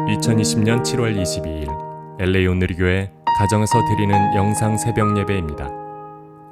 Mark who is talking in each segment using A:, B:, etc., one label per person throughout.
A: 2020년 7월 22일 LA 온누리교회 가정에서 드리는 영상 새벽 예배입니다.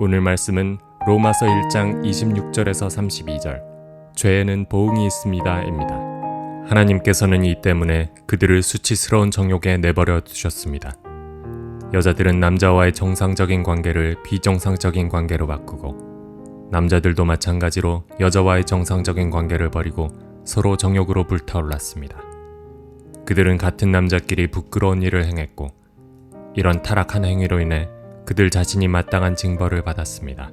A: 오늘 말씀은 로마서 1장 26절에서 32절 죄에는 보응이 있습니다입니다. 하나님께서는 이 때문에 그들을 수치스러운 정욕에 내버려 두셨습니다. 여자들은 남자와의 정상적인 관계를 비정상적인 관계로 바꾸고 남자들도 마찬가지로 여자와의 정상적인 관계를 버리고 서로 정욕으로 불타올랐습니다. 그들은 같은 남자끼리 부끄러운 일을 행했고 이런 타락한 행위로 인해 그들 자신이 마땅한 징벌을 받았습니다.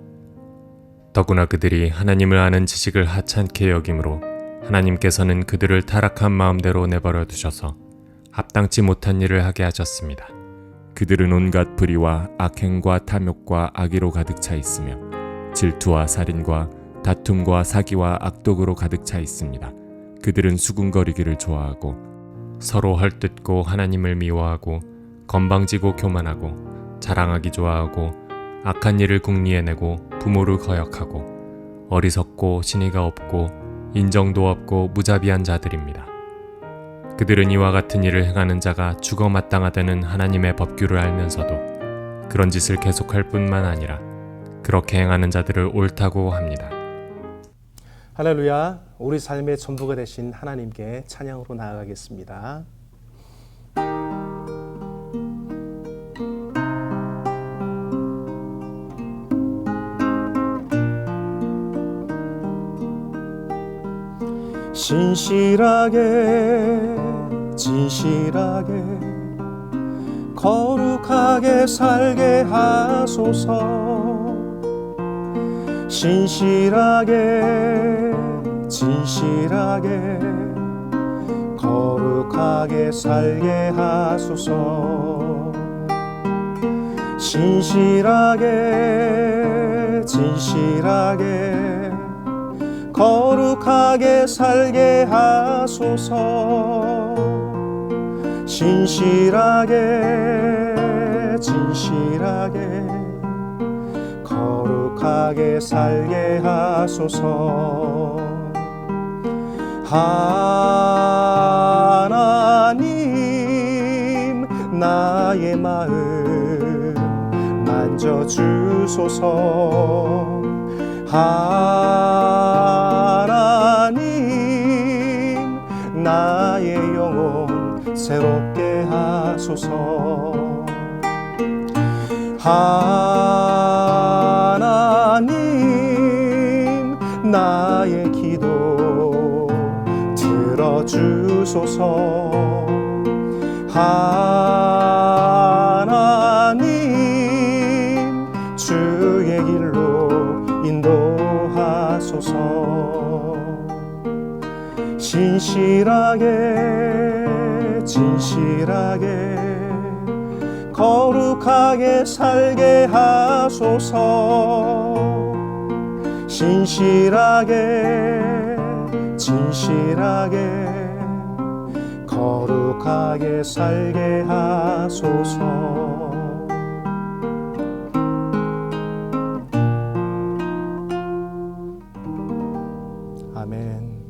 A: 더구나 그들이 하나님을 아는 지식을 하찮게 여김으로 하나님께서는 그들을 타락한 마음대로 내버려 두셔서 합당치 못한 일을 하게 하셨습니다. 그들은 온갖 불의와 악행과 탐욕과 악의로 가득 차 있으며 질투와 살인과 다툼과 사기와 악독으로 가득 차 있습니다. 그들은 수군거리기를 좋아하고 서로 헐뜯고 하나님을 미워하고 건방지고 교만하고 자랑하기 좋아하고 악한 일을 궁리해내고 부모를 거역하고 어리석고 신의가 없고 인정도 없고 무자비한 자들입니다. 그들은 이와 같은 일을 행하는 자가 죽어 마땅하다는 하나님의 법규를 알면서도 그런 짓을 계속할 뿐만 아니라 그렇게 행하는 자들을 옳다고 합니다.
B: 할렐루야, 우리 삶의 전부가 되신 하나님께 찬양으로 나아가겠습니다. 신실하게 진실하게 거룩하게 살게 하소서. 신실하게 진실하게 거룩하게 살게 하소서. 신실하게 진실하게 거룩하게 살게 하소서. 신실하게 진실하게 거룩하게 살게 하소서. 하나님 나의 마음 만져주소서. 하나님 나의 영혼 새롭게 하소서. 하나님 나의 기도 들어주소서. 하나님 주의 길로 인도하소서. 신실하게 진실하게 거룩하게 살게 하소서. 신실하게 진실하게 거룩하게 살게 하소서. 아멘.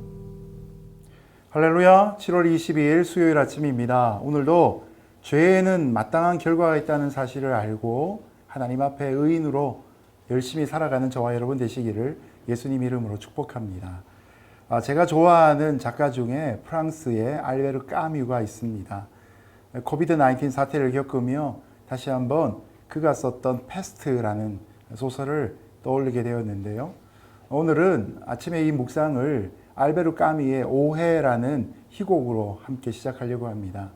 C: 할렐루야. 7월 22일 수요일 아침입니다. 오늘도 죄에는 마땅한 결과가 있다는 사실을 알고 하나님 앞에 의인으로 열심히 살아가는 저와 여러분 되시기를 예수님 이름으로 축복합니다. 제가 좋아하는 작가 중에 프랑스의 알베르 까뮤가 있습니다. 코비드-19 사태를 겪으며 다시 한번 그가 썼던 패스트라는 소설을 떠올리게 되었는데요. 오늘은 아침에 이 묵상을 알베르 까뮤의 오해라는 희곡으로 함께 시작하려고 합니다.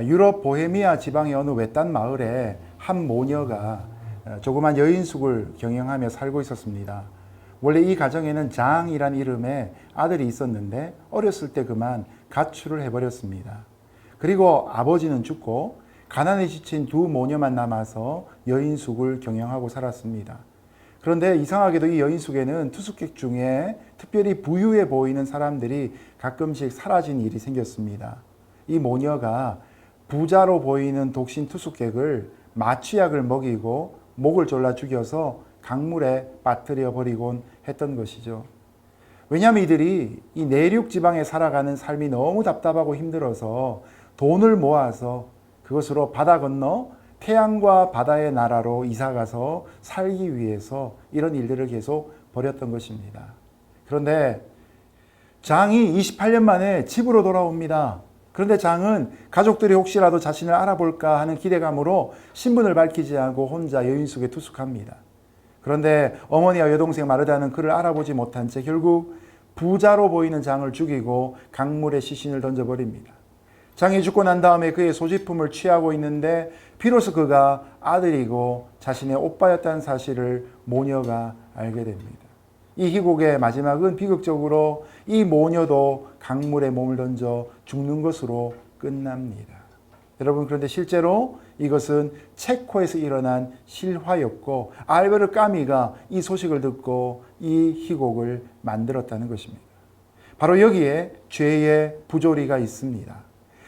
C: 유럽 보헤미아 지방의 어느 외딴 마을에 한 모녀가 조그만 여인숙을 경영하며 살고 있었습니다. 원래 이 가정에는 장이란 이름의 아들이 있었는데 어렸을 때 그만 가출을 해버렸습니다. 그리고 아버지는 죽고 가난에 지친 두 모녀만 남아서 여인숙을 경영하고 살았습니다. 그런데 이상하게도 이 여인숙에는 투숙객 중에 특별히 부유해 보이는 사람들이 가끔씩 사라진 일이 생겼습니다. 이 모녀가 부자로 보이는 독신 투숙객을 마취약을 먹이고 목을 졸라 죽여서 강물에 빠뜨려 버리곤 했던 것이죠. 왜냐하면 이들이 이 내륙 지방에 살아가는 삶이 너무 답답하고 힘들어서 돈을 모아서 그것으로 바다 건너 태양과 바다의 나라로 이사가서 살기 위해서 이런 일들을 계속 벌였던 것입니다. 그런데 장이 28년 만에 집으로 돌아옵니다. 그런데 장은 가족들이 혹시라도 자신을 알아볼까 하는 기대감으로 신분을 밝히지 않고 혼자 여인 속에 투숙합니다. 그런데 어머니와 여동생 마르다는 그를 알아보지 못한 채 결국 부자로 보이는 장을 죽이고 강물에 시신을 던져버립니다. 장이 죽고 난 다음에 그의 소지품을 취하고 있는데 비로소 그가 아들이고 자신의 오빠였다는 사실을 모녀가 알게 됩니다. 이 희곡의 마지막은 비극적으로 이 모녀도 강물에 몸을 던져 죽는 것으로 끝납니다. 여러분, 그런데 실제로 이것은 체코에서 일어난 실화였고 알베르 까미가 이 소식을 듣고 이 희곡을 만들었다는 것입니다. 바로 여기에 죄의 부조리가 있습니다.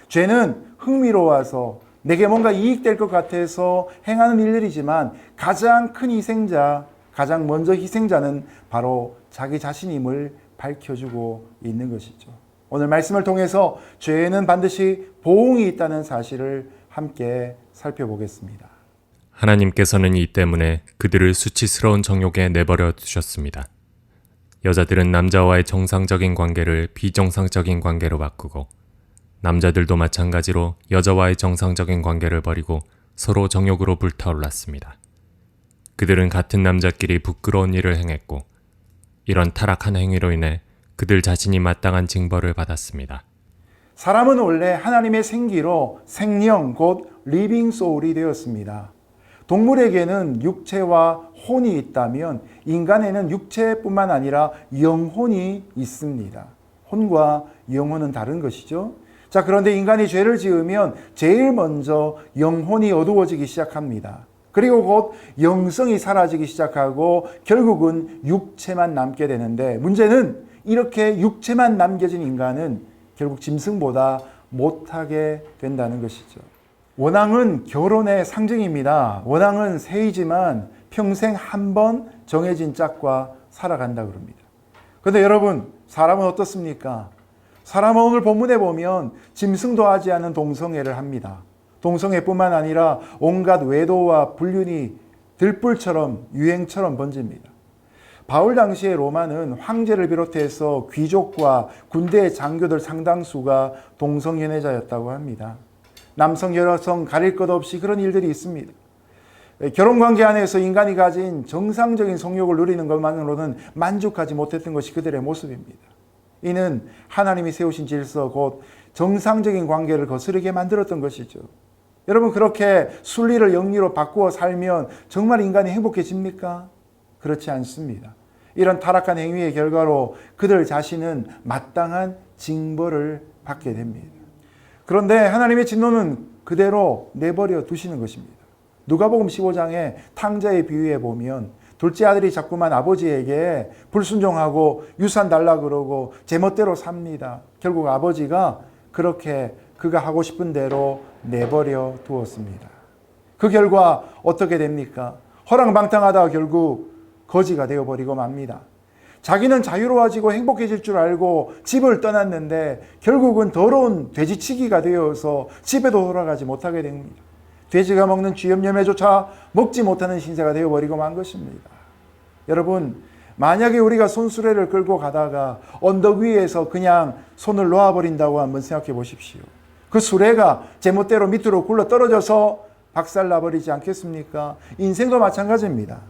C: 죄는 흥미로워서 내게 뭔가 이익될 것 같아서 행하는 일들이지만 가장 큰 희생자, 가장 먼저 희생자는 바로 자기 자신임을 밝혀주고 있는 것이죠. 오늘 말씀을 통해서 죄에는 반드시 보응이 있다는 사실을 함께 살펴보겠습니다.
A: 하나님께서는 이 때문에 그들을 수치스러운 정욕에 내버려 두셨습니다. 여자들은 남자와의 정상적인 관계를 비정상적인 관계로 바꾸고 남자들도 마찬가지로 여자와의 정상적인 관계를 버리고 서로 정욕으로 불타올랐습니다. 그들은 같은 남자끼리 부끄러운 일을 행했고 이런 타락한 행위로 인해 그들 자신이 마땅한 징벌을 받았습니다.
C: 사람은 원래 하나님의 생기로 생령 곧 리빙 소울이 되었습니다. 동물에게는 육체와 혼이 있다면 인간에는 육체뿐만 아니라 영혼이 있습니다. 혼과 영혼은 다른 것이죠. 자, 그런데 인간이 죄를 지으면 제일 먼저 영혼이 어두워지기 시작합니다. 그리고 곧 영성이 사라지기 시작하고 결국은 육체만 남게 되는데 문제는 이렇게 육체만 남겨진 인간은 결국 짐승보다 못하게 된다는 것이죠. 원앙은 결혼의 상징입니다. 원앙은 새이지만 평생 한 번 정해진 짝과 살아간다 그럽니다. 그런데 여러분, 사람은 어떻습니까? 사람은 오늘 본문에 보면 짐승도 하지 않은 동성애를 합니다. 동성애뿐만 아니라 온갖 외도와 불륜이 들불처럼 유행처럼 번집니다. 바울 당시의 로마는 황제를 비롯해서 귀족과 군대의 장교들 상당수가 동성연애자였다고 합니다. 남성, 여성 가릴 것 없이 그런 일들이 있습니다. 결혼관계 안에서 인간이 가진 정상적인 성욕을 누리는 것만으로는 만족하지 못했던 것이 그들의 모습입니다. 이는 하나님이 세우신 질서 곧 정상적인 관계를 거스르게 만들었던 것이죠. 여러분, 그렇게 순리를 영리로 바꾸어 살면 정말 인간이 행복해집니까? 그렇지 않습니다. 이런 타락한 행위의 결과로 그들 자신은 마땅한 징벌을 받게 됩니다. 그런데 하나님의 진노는 그대로 내버려 두시는 것입니다. 누가복음 15장에 탕자의 비유에 보면 둘째 아들이 자꾸만 아버지에게 불순종하고 유산 달라 그러고 제멋대로 삽니다. 결국 아버지가 그렇게 그가 하고 싶은 대로 내버려 두었습니다. 그 결과 어떻게 됩니까? 허랑방탕하다가 결국 거지가 되어버리고 맙니다. 자기는 자유로워지고 행복해질 줄 알고 집을 떠났는데 결국은 더러운 돼지치기가 되어서 집에도 돌아가지 못하게 됩니다. 돼지가 먹는 쥐염염에조차 먹지 못하는 신세가 되어버리고 만 것입니다. 여러분, 만약에 우리가 손수레를 끌고 가다가 언덕 위에서 그냥 손을 놓아버린다고 한번 생각해 보십시오. 그 수레가 제멋대로 밑으로 굴러 떨어져서 박살나버리지 않겠습니까? 인생도 마찬가지입니다.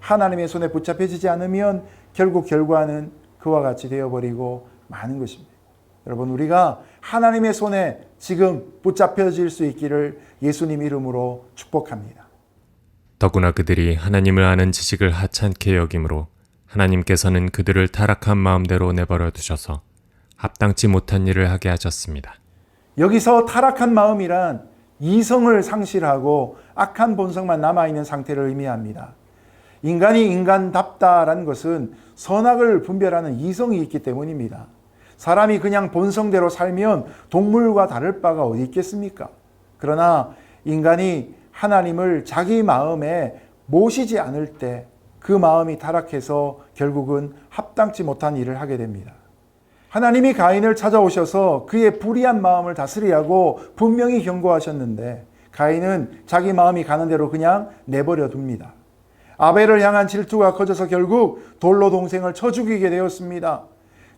C: 하나님의 손에 붙잡혀지지 않으면 결국 결과는 그와 같이 되어버리고 마는 것입니다. 여러분, 우리가 하나님의 손에 지금 붙잡혀질 수 있기를 예수님 이름으로 축복합니다.
A: 더구나 그들이 하나님을 아는 지식을 하찮게 여김으로 하나님께서는 그들을 타락한 마음대로 내버려 두셔서 합당치 못한 일을 하게 하셨습니다.
C: 여기서 타락한 마음이란 이성을 상실하고 악한 본성만 남아있는 상태를 의미합니다. 인간이 인간답다라는 것은 선악을 분별하는 이성이 있기 때문입니다. 사람이 그냥 본성대로 살면 동물과 다를 바가 어디 있겠습니까? 그러나 인간이 하나님을 자기 마음에 모시지 않을 때 그 마음이 타락해서 결국은 합당치 못한 일을 하게 됩니다. 하나님이 가인을 찾아오셔서 그의 불의한 마음을 다스리라고 분명히 경고하셨는데 가인은 자기 마음이 가는 대로 그냥 내버려 둡니다. 아벨을 향한 질투가 커져서 결국 돌로 동생을 쳐 죽이게 되었습니다.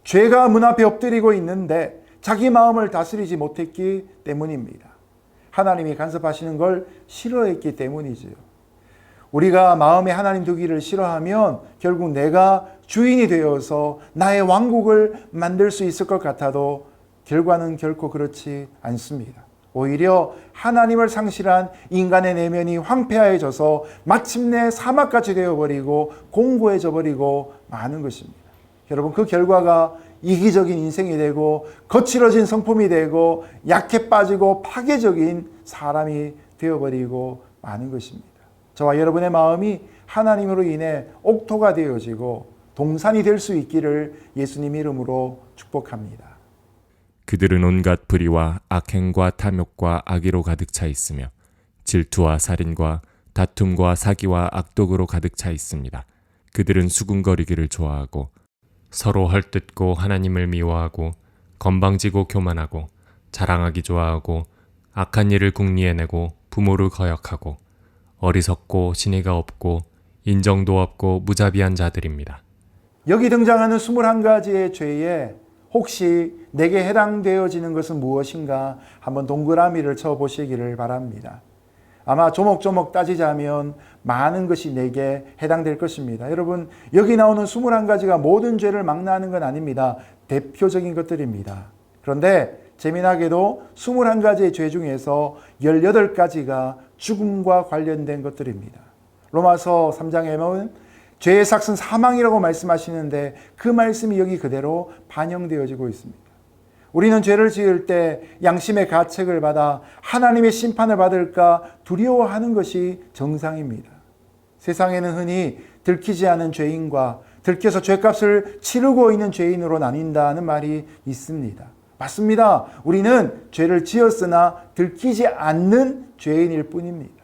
C: 죄가 문 앞에 엎드리고 있는데 자기 마음을 다스리지 못했기 때문입니다. 하나님이 간섭하시는 걸 싫어했기 때문이지요. 우리가 마음에 하나님 두기를 싫어하면 결국 내가 주인이 되어서 나의 왕국을 만들 수 있을 것 같아도 결과는 결코 그렇지 않습니다. 오히려 하나님을 상실한 인간의 내면이 황폐해져서 마침내 사막같이 되어버리고 공고해져 버리고 마는 것입니다. 여러분, 그 결과가 이기적인 인생이 되고 거칠어진 성품이 되고 약해 빠지고 파괴적인 사람이 되어버리고 마는 것입니다. 저와 여러분의 마음이 하나님으로 인해 옥토가 되어지고 동산이 될 수 있기를 예수님 이름으로 축복합니다.
A: 그들은 온갖 불의와 악행과 탐욕과 악의로 가득 차 있으며 질투와 살인과 다툼과 사기와 악독으로 가득 차 있습니다. 그들은 수군거리기를 좋아하고 서로 헐뜯고 하나님을 미워하고 건방지고 교만하고 자랑하기 좋아하고 악한 일을 궁리해내고 부모를 거역하고 어리석고 신의가 없고 인정도 없고 무자비한 자들입니다.
C: 여기 등장하는 21가지의 죄에 혹시 내게 해당되어지는 것은 무엇인가 한번 동그라미를 쳐보시기를 바랍니다. 아마 조목조목 따지자면 많은 것이 내게 해당될 것입니다. 여러분, 여기 나오는 21가지가 모든 죄를 망라하는 건 아닙니다. 대표적인 것들입니다. 그런데 재미나게도 21가지의 죄 중에서 18가지가 죽음과 관련된 것들입니다. 로마서 3장에 보면 죄의 삭은 사망이라고 말씀하시는데 그 말씀이 여기 그대로 반영되어지고 있습니다. 우리는 죄를 지을 때 양심의 가책을 받아 하나님의 심판을 받을까 두려워하는 것이 정상입니다. 세상에는 흔히 들키지 않은 죄인과 들켜서 죄값을 치르고 있는 죄인으로 나뉜다는 말이 있습니다. 맞습니다. 우리는 죄를 지었으나 들키지 않는 죄인일 뿐입니다.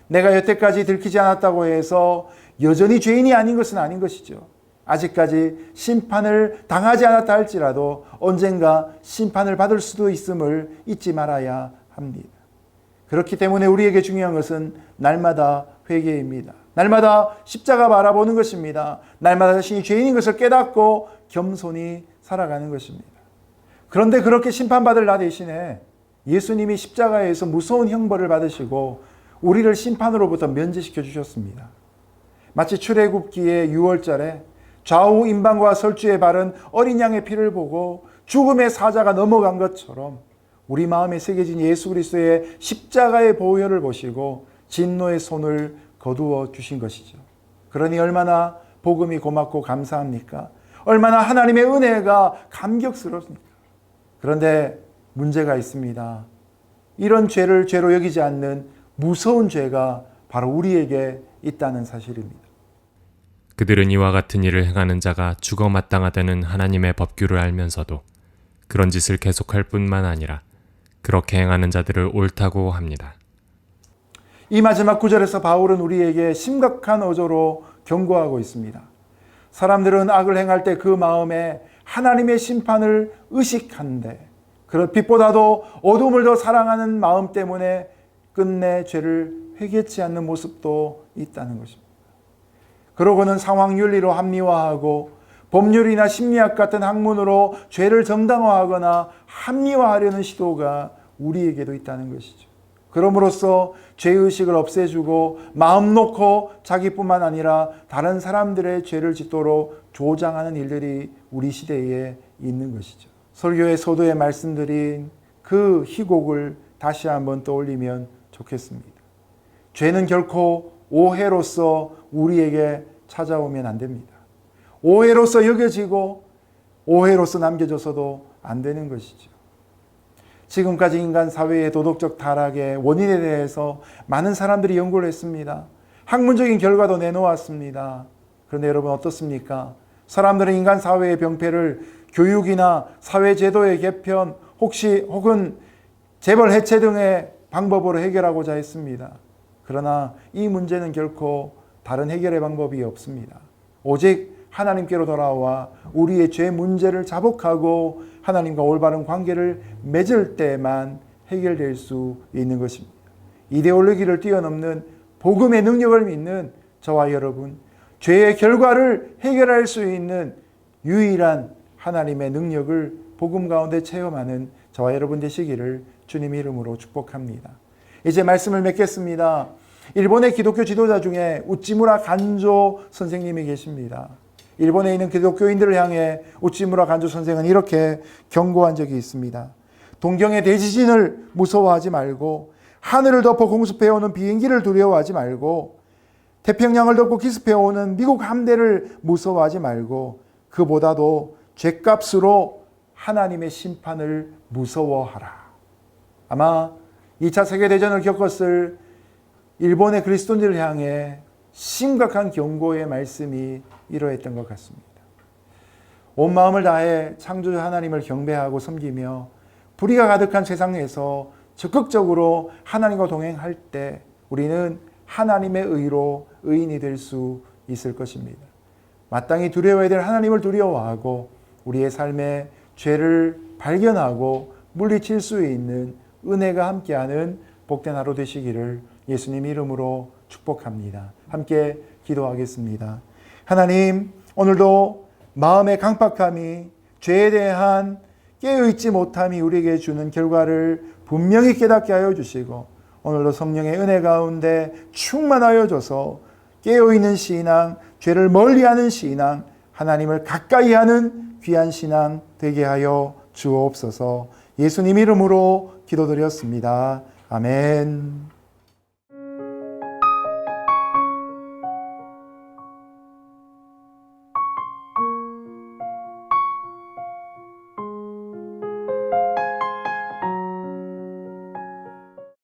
C: 내가 여태까지 들키지 않았다고 해서 여전히 죄인이 아닌 것은 아닌 것이죠. 아직까지 심판을 당하지 않았다 할지라도 언젠가 심판을 받을 수도 있음을 잊지 말아야 합니다. 그렇기 때문에 우리에게 중요한 것은 날마다 회개입니다. 날마다 십자가 바라보는 것입니다. 날마다 자신이 죄인인 것을 깨닫고 겸손히 살아가는 것입니다. 그런데 그렇게 심판받을 나 대신에 예수님이 십자가에서 무서운 형벌을 받으시고 우리를 심판으로부터 면제시켜 주셨습니다. 마치 출애굽기의 6월절에 좌우 임방과 설주에 바른 어린 양의 피를 보고 죽음의 사자가 넘어간 것처럼 우리 마음에 새겨진 예수 그리스도의 십자가의 보혈을 보시고 진노의 손을 거두어 주신 것이죠. 그러니 얼마나 복음이 고맙고 감사합니까? 얼마나 하나님의 은혜가 감격스럽습니까? 그런데 문제가 있습니다. 이런 죄를 죄로 여기지 않는 무서운 죄가 바로 우리에게 있다는 사실입니다.
A: 그들은 이와 같은 일을 행하는 자가 죽어 마땅하다는 하나님의 법규를 알면서도 그런 짓을 계속할 뿐만 아니라 그렇게 행하는 자들을 옳다고 합니다.
C: 이 마지막 구절에서 바울은 우리에게 심각한 어조로 경고하고 있습니다. 사람들은 악을 행할 때 그 마음에 하나님의 심판을 의식한데 그런 빛보다도 어둠을 더 사랑하는 마음 때문에 끝내 죄를 회개치 않는 모습도 있다는 것입니다. 그러고는 상황 윤리로 합리화하고 법률이나 심리학 같은 학문으로 죄를 정당화하거나 합리화하려는 시도가 우리에게도 있다는 것이죠. 그럼으로써 죄의식을 없애주고 마음 놓고 자기뿐만 아니라 다른 사람들의 죄를 짓도록 조장하는 일들이 우리 시대에 있는 것이죠. 설교의 소도에 말씀드린 그 희곡을 다시 한번 떠올리면 좋겠습니다. 죄는 결코 오해로서 우리에게 찾아오면 안 됩니다. 오해로서 여겨지고 오해로서 남겨져서도 안 되는 것이죠. 지금까지 인간 사회의 도덕적 타락의 원인에 대해서 많은 사람들이 연구를 했습니다. 학문적인 결과도 내놓았습니다. 그런데 여러분 어떻습니까? 사람들은 인간 사회의 병폐를 교육이나 사회제도의 개편 혹은 재벌 해체 등의 방법으로 해결하고자 했습니다. 그러나 이 문제는 결코 다른 해결의 방법이 없습니다. 오직 하나님께로 돌아와 우리의 죄 문제를 자복하고 하나님과 올바른 관계를 맺을 때만 해결될 수 있는 것입니다. 이데올로기를 뛰어넘는 복음의 능력을 믿는 저와 여러분, 죄의 결과를 해결할 수 있는 유일한 하나님의 능력을 복음 가운데 체험하는 저와 여러분 되시기를 주님 이름으로 축복합니다. 이제 말씀을 맺겠습니다. 일본의 기독교 지도자 중에 우찌무라 간조 선생님이 계십니다. 일본에 있는 기독교인들을 향해 우찌무라 간조 선생은 이렇게 경고한 적이 있습니다. 동경의 대지진을 무서워하지 말고, 하늘을 덮어 공습해오는 비행기를 두려워하지 말고, 태평양을 덮고 기습해오는 미국 함대를 무서워하지 말고, 그보다도 죗값으로 하나님의 심판을 무서워하라. 아마 2차 세계대전을 겪었을 일본의 그리스도인들을 향해 심각한 경고의 말씀이 이러했던 것 같습니다. 온 마음을 다해 창조주 하나님을 경배하고 섬기며 불의가 가득한 세상에서 적극적으로 하나님과 동행할 때 우리는 하나님의 의로 의인이 될 수 있을 것입니다. 마땅히 두려워야 될 하나님을 두려워하고 우리의 삶에 죄를 발견하고 물리칠 수 있는 은혜가 함께하는 복된 하루 되시기를 예수님 이름으로 축복합니다. 함께 기도하겠습니다. 하나님, 오늘도 마음의 강팍함이, 죄에 대한 깨어있지 못함이 우리에게 주는 결과를 분명히 깨닫게 하여 주시고, 오늘도 성령의 은혜 가운데 충만하여 줘서 깨어있는 신앙, 죄를 멀리하는 신앙, 하나님을 가까이 하는 귀한 신앙 되게 하여 주옵소서. 예수님 이름으로 기도드렸습니다. 아멘.